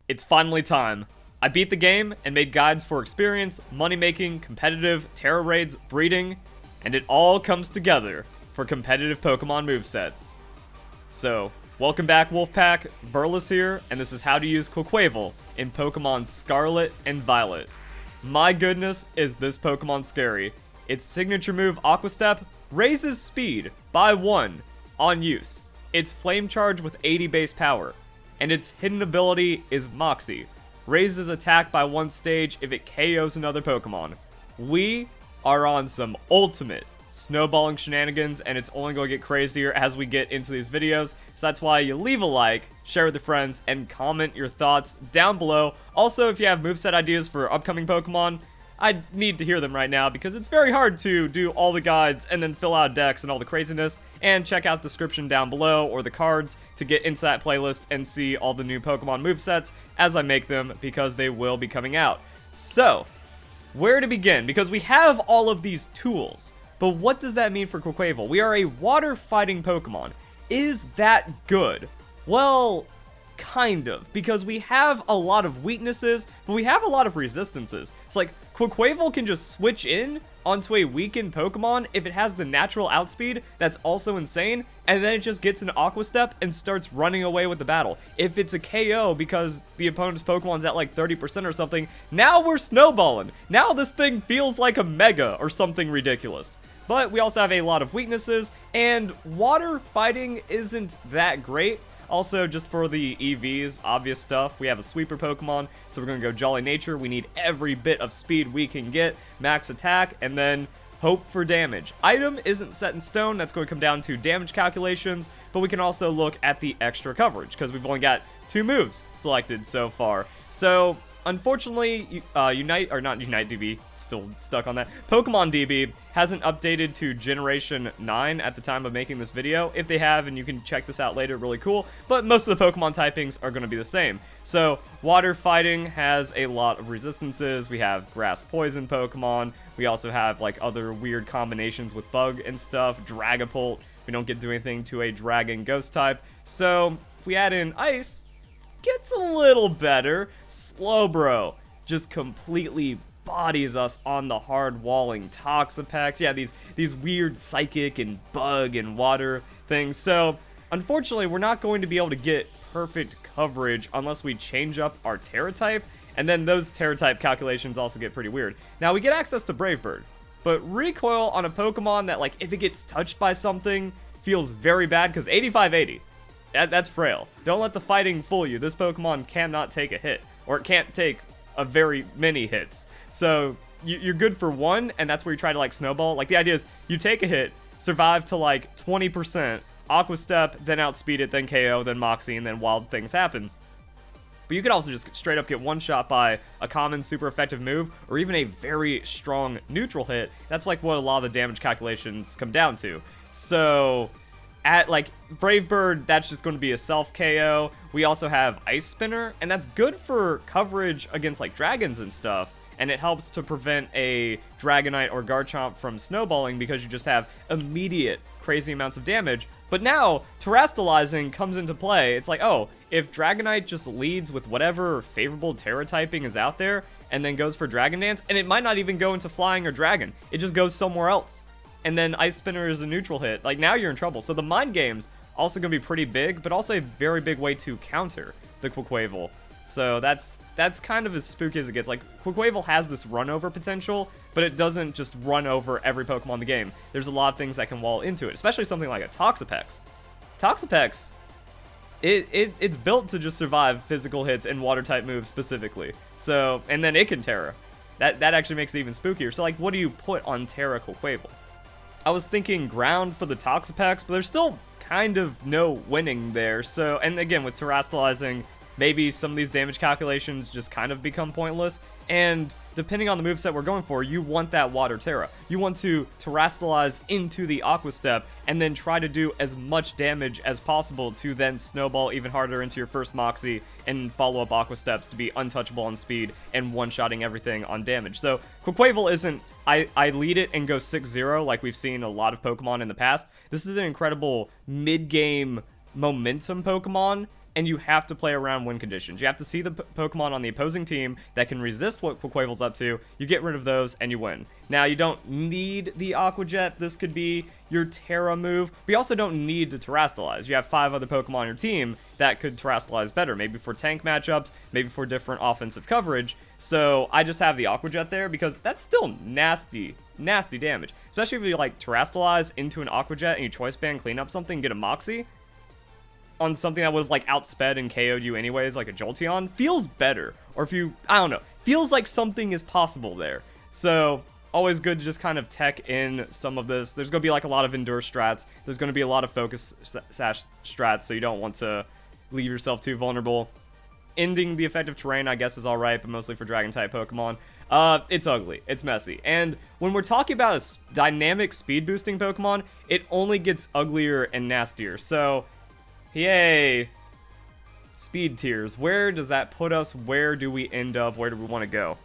It's finally time. I beat the game and made guides for experience, money making, competitive, Terra raids, breeding, and it all comes together for competitive Pokemon movesets. So, welcome back Wolfpack, Verlis here, and this is how to use Quaquaval in Pokemon Scarlet and Violet. My goodness, is this Pokemon scary. Its signature move, Aqua Step, raises speed by 1 on use. It's Flame Charge with 80 base power, and its hidden ability is Moxie. Raises attack by 1 stage if it KOs another Pokemon. We are on some ultimate snowballing shenanigans, and it's only going to get crazier as we get into these videos. So that's why you leave a like, share with your friends, and comment your thoughts down below. Also, if you have moveset ideas for upcoming Pokemon, I need to hear them right now because it's very hard to do all the guides and then fill out decks and all the craziness. And check out the description down below or the cards to get into that playlist and see all the new Pokemon movesets as I make them, because they will be coming out. So, where to begin? Because we have all of these tools, but what does that mean for Quaquaval? We are a water fighting Pokemon. Is that good? Well, kind of, because we have a lot of weaknesses, but we have a lot of resistances. It's like, Quaquaval can just switch in onto a weakened Pokemon if it has the natural outspeed that's also insane, and then it just gets an Aqua Step and starts running away with the battle. If it's a KO because the opponent's Pokemon's at like 30% or something, now we're snowballing. Now this thing feels like a Mega or something ridiculous. But we also have a lot of weaknesses, and water fighting isn't that great. Also, just for the EVs, obvious stuff, we have a sweeper Pokemon, so we're going to go Jolly Nature. We need every bit of speed we can get, max attack, and then hope for damage. Item isn't set in stone, that's going to come down to damage calculations, but we can also look at the extra coverage, because we've only got 2 moves selected so far. So, unfortunately, Unite DB, still stuck on that. Pokemon DB hasn't updated to Generation 9 at the time of making this video. If they have, and you can check this out later, really cool. But most of the Pokemon typings are going to be the same. So, water fighting has a lot of resistances. We have grass poison Pokemon. We also have like other weird combinations with bug and stuff. Dragapult. We don't get to do anything to a dragon ghost type. So, if we add in ice, gets a little better. Slowbro just completely bodies us on the hard walling Toxapex. Yeah, these weird psychic and bug and water things. So, unfortunately, we're not going to be able to get perfect coverage unless we change up our Terra type, and then those Terra type calculations also get pretty weird. Now, we get access to Brave Bird, but recoil on a Pokemon that, like, if it gets touched by something, feels very bad, because 85-80. That's frail. Don't let the fighting fool you. This Pokemon cannot take a hit, or it can't take a very many hits. So you're good for 1, and that's where you try to like snowball. Like the idea is you take a hit, survive to like 20%, Aqua Step, then outspeed it, then KO, then Moxie, and then wild things happen. But you could also just straight up get one shot by a common super effective move, or even a very strong neutral hit. That's like what a lot of the damage calculations come down to. So at like Brave Bird, that's just going to be a self KO. We also have Ice Spinner, and that's good for coverage against like dragons and stuff. And it helps to prevent a Dragonite or Garchomp from snowballing because you just have immediate crazy amounts of damage. But now, Terastalizing comes into play. It's like, oh, if Dragonite just leads with whatever favorable Terra typing is out there, and then goes for Dragon Dance, and it might not even go into Flying or Dragon. It just goes somewhere else. And then Ice Spinner is a neutral hit. Like, now you're in trouble. So the Mind Game's also going to be pretty big, but also a very big way to counter the Quaquaval. So that's kind of as spooky as it gets. Like, Quaquaval has this run over potential, but it doesn't just run over every Pokemon in the game. There's a lot of things that can wall into it, especially something like a Toxapex. Toxapex, it's built to just survive physical hits and water type moves specifically. So, and then it can Terra. That actually makes it even spookier. So like, what do you put on Terra Quaquaval? I was thinking ground for the Toxapex, but there's still kind of no winning there. So, and again, with Terastalizing, maybe some of these damage calculations just kind of become pointless, and depending on the moveset we're going for, you want that Water Terra. You want to Terastalize into the Aqua Step, and then try to do as much damage as possible to then snowball even harder into your first Moxie, and follow up Aqua Steps to be untouchable on speed, and one-shotting everything on damage. So, Quaquaval isn't, I lead it and go 6-0 like we've seen a lot of Pokemon in the past. This is an incredible mid-game momentum Pokemon, and you have to play around win conditions. You have to see the Pokemon on the opposing team that can resist what Quaquaval's up to. You get rid of those, and you win. Now, you don't need the Aqua Jet. This could be your Terra move, but you also don't need to Terastalize. You have 5 other Pokemon on your team that could Terastalize better, maybe for tank matchups, maybe for different offensive coverage. So I just have the Aqua Jet there because that's still nasty damage. Especially if you like Terastalize into an Aqua Jet and you Choice Band, clean up something, get a Moxie on something that would have like outsped and KO'd you anyways, like a Jolteon, feels better. Or if you, I don't know, feels like something is possible there. So always good to just kind of tech in some of this. There's going to be like a lot of Endure strats. There's going to be a lot of Focus Sash strats, so you don't want to leave yourself too vulnerable. Ending the effective terrain, I guess, is alright, but mostly for Dragon-type Pokemon. It's ugly. It's messy. And when we're talking about a dynamic speed-boosting Pokemon, it only gets uglier and nastier. So, yay. Speed tiers. Where does that put us? Where do we end up? Where do we want to go?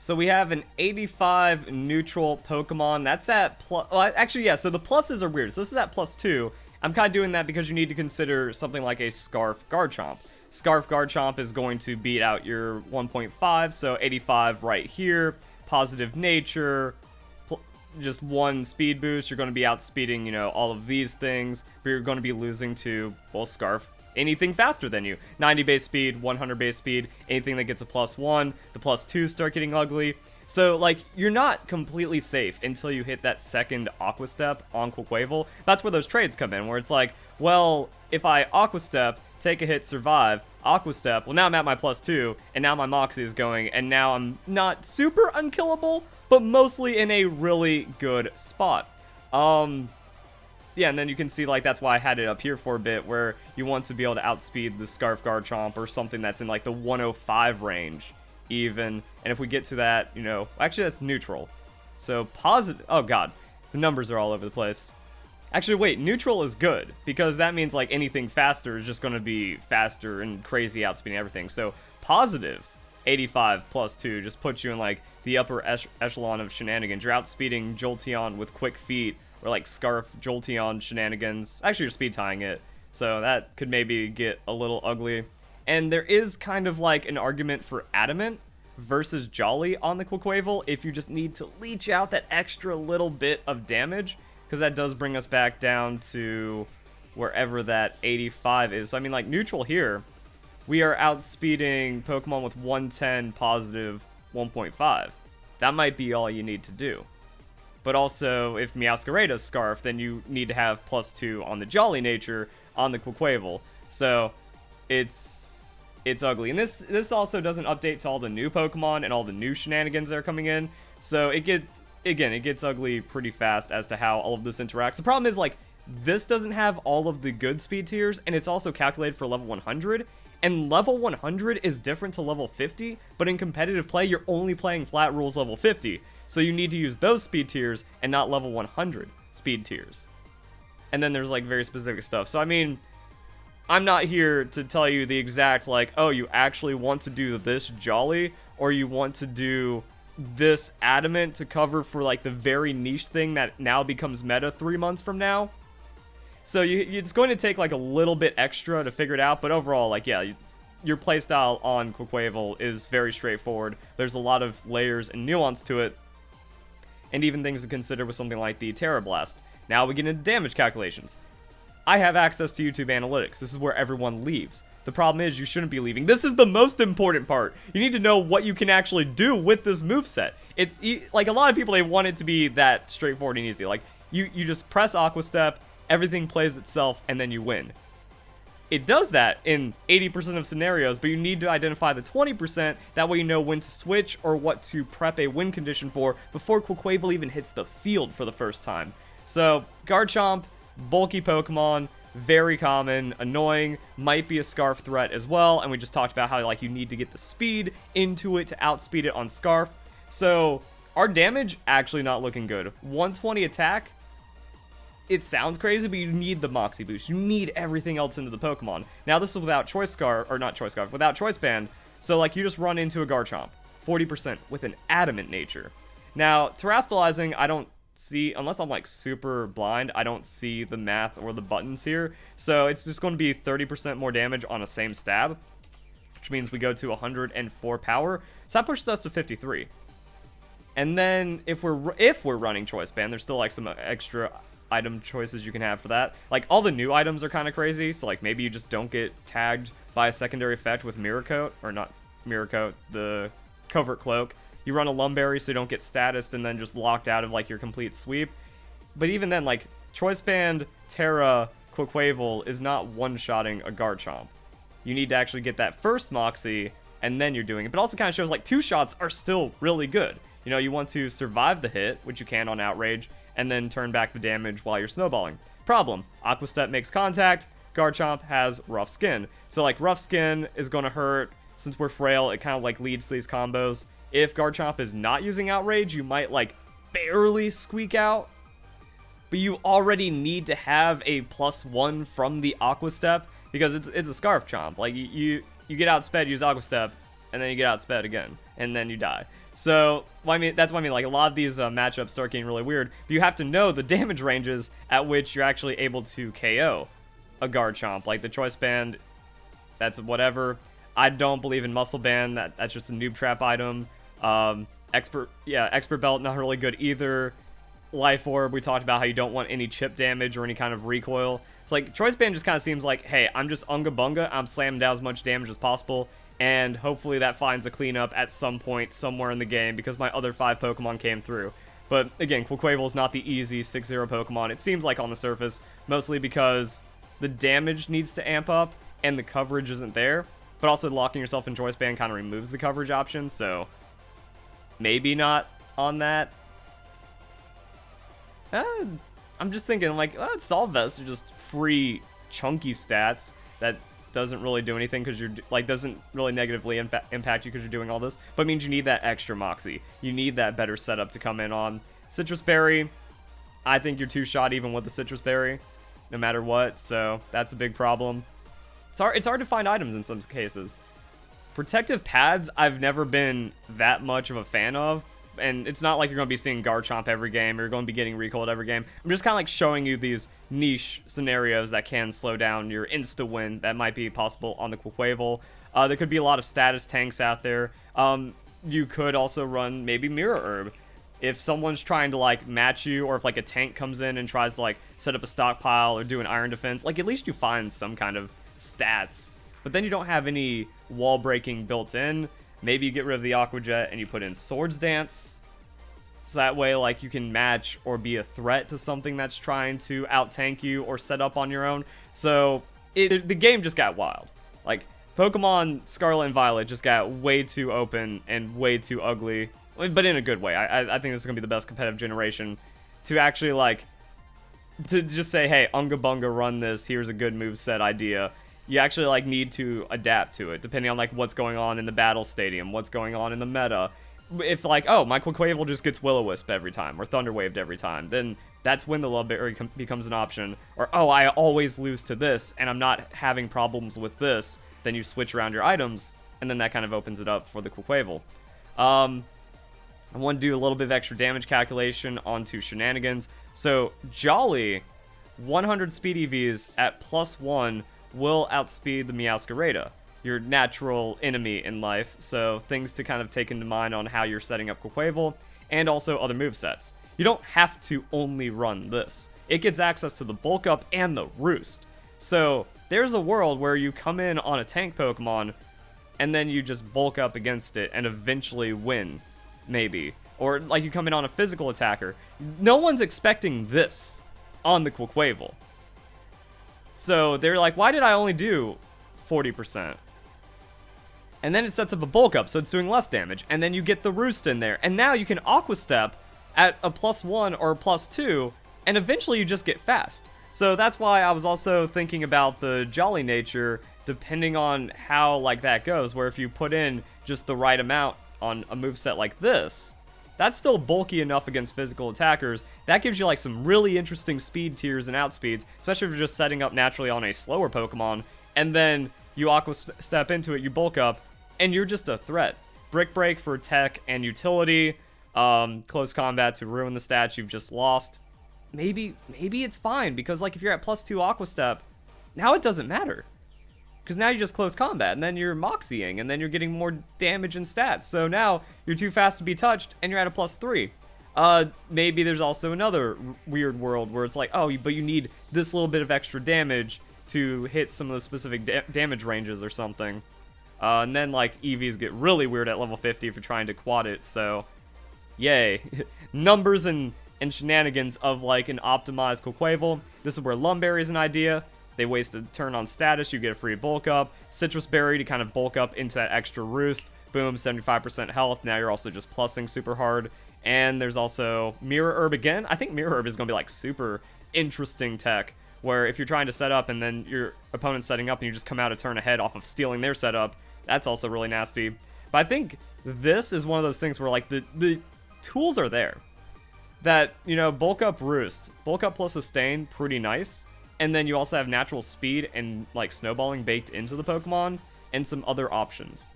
So we have an 85 neutral Pokemon. That's at plus... Well, actually, yeah, so the pluses are weird. So this is at +2. I'm kind of doing that because you need to consider something like a Scarf Garchomp. Scarf Garchomp is going to beat out your 1.5, so 85 right here. Positive Nature, just 1 speed boost. You're going to be outspeeding, you know, all of these things, but you're going to be losing to, well, Scarf, anything faster than you. 90 base speed, 100 base speed, anything that gets a +1. The +2s start getting ugly. So, like, you're not completely safe until you hit that second Aqua Step on Quaquaval. That's where those trades come in, where it's like, well, if I Aqua Step, take a hit, survive, Aqua Step, well, now I'm at my +2, and now my Moxie is going, and now I'm not super unkillable, but mostly in a really good spot. Yeah, and then you can see, like, that's why I had it up here for a bit, where you want to be able to outspeed the Scarf Garchomp or something that's in, like, the 105 range, even. And if we get to that, you know, actually, that's neutral. So, positive, oh, God, the numbers are all over the place. Actually, wait, neutral is good, because that means, like, anything faster is just going to be faster and crazy outspeeding everything. So, positive 85 +2 just puts you in, like, the upper echelon of shenanigans. You're outspeeding Jolteon with quick feet, or, like, Scarf Jolteon shenanigans. Actually, you're speed tying it, so that could maybe get a little ugly. And there is kind of, like, an argument for Adamant versus Jolly on the Quaquaval if you just need to leech out that extra little bit of damage, because that does bring us back down to wherever that 85 is. So, I mean, like, neutral here, we are outspeeding Pokemon with 110 positive 1.5. That might be all you need to do. But also, if Meowscarada does Scarf, then you need to have +2 on the Jolly nature on the Quaquaval. So, it's ugly. And this also doesn't update to all the new Pokemon and all the new shenanigans that are coming in. So, it gets ugly pretty fast as to how all of this interacts. The problem is, like, this doesn't have all of the good speed tiers, and it's also calculated for level 100, and level 100 is different to level 50, but in competitive play, you're only playing flat rules level 50, so you need to use those speed tiers and not level 100 speed tiers. And then there's, like, very specific stuff. So, I mean, I'm not here to tell you the exact, like, oh, you actually want to do this Jolly, or you want to do this Adamant to cover for, like, the very niche thing that now becomes meta 3 months from now. So it's going to take, like, a little bit extra to figure it out, but overall, like, yeah, your playstyle on Quaquaval is very straightforward. There's a lot of layers and nuance to it, and even things to consider with something like the Terra Blast. Now we get into damage calculations. I have access to YouTube Analytics. This is where everyone leaves. The problem is you shouldn't be leaving. This is the most important part. You need to know what you can actually do with this moveset. Like, a lot of people, they want it to be that straightforward and easy. Like, you just press Aqua Step, everything plays itself, and then you win. It does that in 80% of scenarios, but you need to identify the 20%. That way you know when to switch or what to prep a win condition for before Quaquaval even hits the field for the first time. So, Garchomp, bulky Pokemon, very common, annoying, might be a Scarf threat as well, and we just talked about how, like, you need to get the speed into it to outspeed it on Scarf. So, our damage, actually not looking good. 120 attack, it sounds crazy, but you need the Moxie boost. You need everything else into the Pokemon. Now, this is without Choice Scarf, or not Choice Scarf, without Choice Band, so, like, you just run into a Garchomp, 40% with an Adamant nature. Now, Terastalizing, I don't see, unless I'm like super blind, I don't see the math or the buttons here. So it's just going to be 30% more damage on a same stab, which means we go to 104 power. So that pushes us to 53. And then if we're running choice band, there's still like some extra item choices you can have for that. Like all the new items are kind of crazy. So like maybe you just don't get tagged by a secondary effect with Mirror Coat, or not Mirror Coat, the Covert Cloak. You run a Lumberry so you don't get statused and then just locked out of like your complete sweep. But even then, like choice band Terra Quaquaval is not one-shotting a Garchomp. You need to actually get that first Moxie and then you're doing it. But also kind of shows like 2 shots are still really good. You know, you want to survive the hit, which you can on Outrage, and then turn back the damage while you're snowballing. Problem, Aqua Step makes contact, Garchomp has rough skin. So like rough skin is going to hurt. Since we're frail, it kind of like leads to these combos. If Garchomp is not using Outrage, you might like barely squeak out. But you already need to have a +1 from the Aqua Step because it's a Scarf Chomp. Like you get outsped, use Aqua Step, and then you get outsped again, and then you die. So, well, I mean, that's what I mean. Like a lot of these matchups start getting really weird. But you have to know the damage ranges at which you're actually able to KO a Garchomp. Like the Choice Band, that's whatever. I don't believe in Muscle Band. That's just a noob trap item. Expert Belt, not really good either. Life Orb, we talked about how you don't want any chip damage or any kind of recoil. So like Choice Band just kind of seems like, hey, I'm just Unga Bunga. I'm slamming down as much damage as possible. And hopefully that finds a cleanup at some point somewhere in the game because my other 5 Pokemon came through. But again, Quaquaval is not the easy 6-0 Pokemon. It seems like on the surface, mostly because the damage needs to amp up and the coverage isn't there. But also locking yourself in Choice Band kind of removes the coverage option, so maybe not on that. I'm just thinking, like, Solve Vest are just free, chunky stats that doesn't really do anything because you're, like, doesn't really negatively impact you because you're doing all this, but means you need that extra Moxie. You need that better setup to come in on. Citrus Berry, I think you're 2-shot even with the Citrus Berry, no matter what, so that's a big problem. It's hard to find items in some cases. Protective Pads, I've never been that much of a fan of. And it's not like you're going to be seeing Garchomp every game or you're going to be getting recoiled every game. I'm just kind of like showing you these niche scenarios that can slow down your insta-win that might be possible on the Quaquaval. There could be a lot of status tanks out there. You could also run maybe Mirror Herb. If someone's trying to like match you, or if like a tank comes in and tries to like set up a stockpile or do an Iron Defense, like at least you find some kind of stats. But then you don't have any wall breaking built in. Maybe you get rid of the Aqua Jet and you put in Swords Dance. So that way, like, you can match or be a threat to something that's trying to out-tank you or set up on your own. So, the game just got wild. Like, Pokemon Scarlet and Violet just got way too open and way too ugly. But in a good way. I think this is going to be the best competitive generation to actually, like, to just say, hey, Unga Bunga, run this, here's a good moveset idea. You actually, like, need to adapt to it, depending on, like, what's going on in the battle stadium, what's going on in the meta. If, like, oh, my Quaquaval just gets Will-O-Wisp every time, or Thunder Waved every time, then that's when the Love Berry becomes an option. Or, oh, I always lose to this, and I'm not having problems with this, then you switch around your items, and then that kind of opens it up for the Quaquaval. I want to do a little bit of extra damage calculation onto Shenanigans. So, Jolly, 100 speed EVs at +1, will outspeed the Meowscarada, your natural enemy in life, so things to kind of take into mind on how you're setting up Quaquaval, and also other movesets. You don't have to only run this. It gets access to the Bulk Up and the Roost. So there's a world where you come in on a tank Pokemon, and then you just bulk up against it and eventually win, maybe. Or like you come in on a physical attacker. No one's expecting this on the Quaquaval. So they're like, why did I only do 40%? And then it sets up a bulk up, so it's doing less damage. And then you get the Roost in there. And now you can Aqua Step at a +1 or a +2, and eventually you just get fast. So that's why I was also thinking about the Jolly nature, depending on how like that goes, where if you put in just the right amount on a moveset like this, that's still bulky enough against physical attackers. That gives you like some really interesting speed tiers and outspeeds, especially if you're just setting up naturally on a slower Pokemon, and then you Aqua Step into it, you bulk up, and you're just a threat. Brick Break for tech and utility, close combat to ruin the stats you've just lost. Maybe it's fine, because like if you're at +2 Aqua Step, now it doesn't matter. Because now you just close combat, and then you're Moxieing, and then you're getting more damage and stats. So now you're too fast to be touched, and you're at a +3. Maybe there's also another weird world where it's like, oh, but you need this little bit of extra damage to hit some of the specific damage ranges or something. And then, like, EVs get really weird at level 50 if you're trying to quad it, so yay. Numbers and shenanigans of, like, an optimized Quaquaval. This is where Lumberry is an idea. They waste a turn on status, you get a free bulk up. Citrus Berry to kind of bulk up into that extra roost. Boom, 75% health. Now you're also just plussing super hard. And there's also Mirror Herb again. I think Mirror Herb is going to be, like, super interesting tech, where if you're trying to set up and then your opponent's setting up and you just come out a turn ahead off of stealing their setup, that's also really nasty. But I think this is one of those things where, like, the tools are there. That, you know, bulk up roost, bulk up plus sustain, pretty nice. And then you also have natural speed and, like, snowballing baked into the Pokemon, and some other options.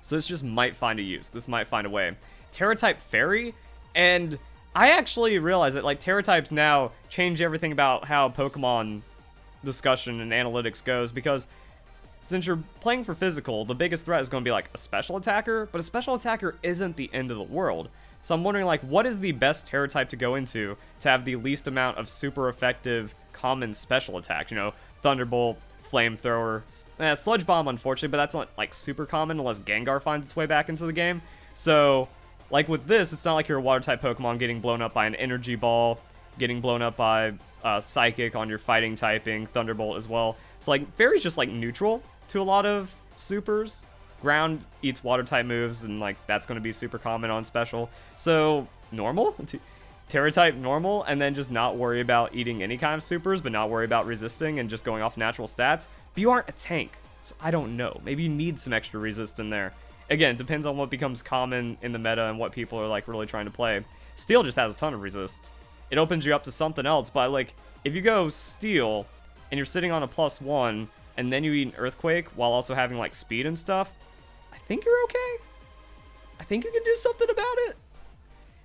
So this just might find a use. This might find a way. Terra-type Fairy, and I actually realize that, like, Terra-types now change everything about how Pokemon discussion and analytics goes, because since you're playing for physical, the biggest threat is going to be, like, a special attacker, but a special attacker isn't the end of the world. So I'm wondering, like, what is the best Terra-type to go into to have the least amount of super effective common special attack? You know, Thunderbolt, Flamethrower, Sludge Bomb, unfortunately, but that's not, like, super common unless Gengar finds its way back into the game. So, like, with this, it's not like you're a Water-type Pokemon getting blown up by an Energy Ball, getting blown up by Psychic on your fighting typing, Thunderbolt as well. So, like, Fairy's just, like, neutral to a lot of supers. Ground eats Water-type moves, and, like, that's going to be super common on special. So, normal? Terra-type normal, and then just not worry about eating any kind of supers, but not worry about resisting and just going off natural stats. But you aren't a tank, so I don't know. Maybe you need some extra resist in there. Again, it depends on what becomes common in the meta and what people are, like, really trying to play. Steel just has a ton of resist. It opens you up to something else, but, like, if you go Steel, and you're sitting on a +1, and then you eat an Earthquake while also having, like, speed and stuff, I think you're okay. I think you can do something about it.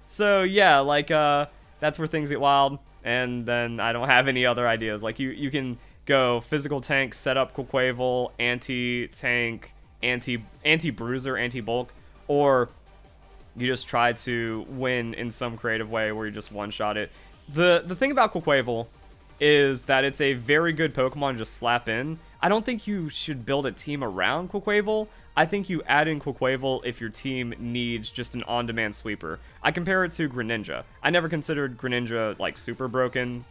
So, yeah, like, that's where things get wild, and then I don't have any other ideas. Like, you can go physical tank, set up Quaquaval, anti-tank, anti-bruiser, anti-bulk, or you just try to win in some creative way where you just one-shot it. The thing about Quaquaval is that it's a very good Pokemon to just slap in. I don't think you should build a team around Quaquaval. I think you add in Quaquaval if your team needs just an on-demand sweeper. I compare it to Greninja. I never considered Greninja, like, super broken,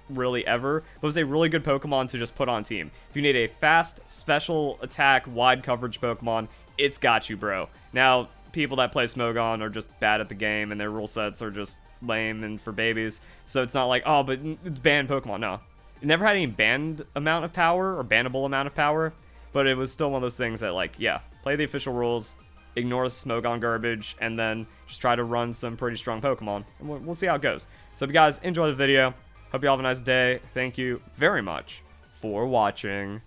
really, ever, but it was a really good Pokemon to just put on team. If you need a fast, special attack, wide coverage Pokemon, it's got you, bro. Now, people that play Smogon are just bad at the game, and their rule sets are just lame and for babies, so it's not like, oh, but it's banned Pokemon. No. It never had any banned amount of power, or bannable amount of power, but it was still one of those things that, like, yeah, play the official rules, ignore the Smogon garbage, and then just try to run some pretty strong Pokemon, and we'll see how it goes. So if you guys enjoyed the video, hope you all have a nice day. Thank you very much for watching.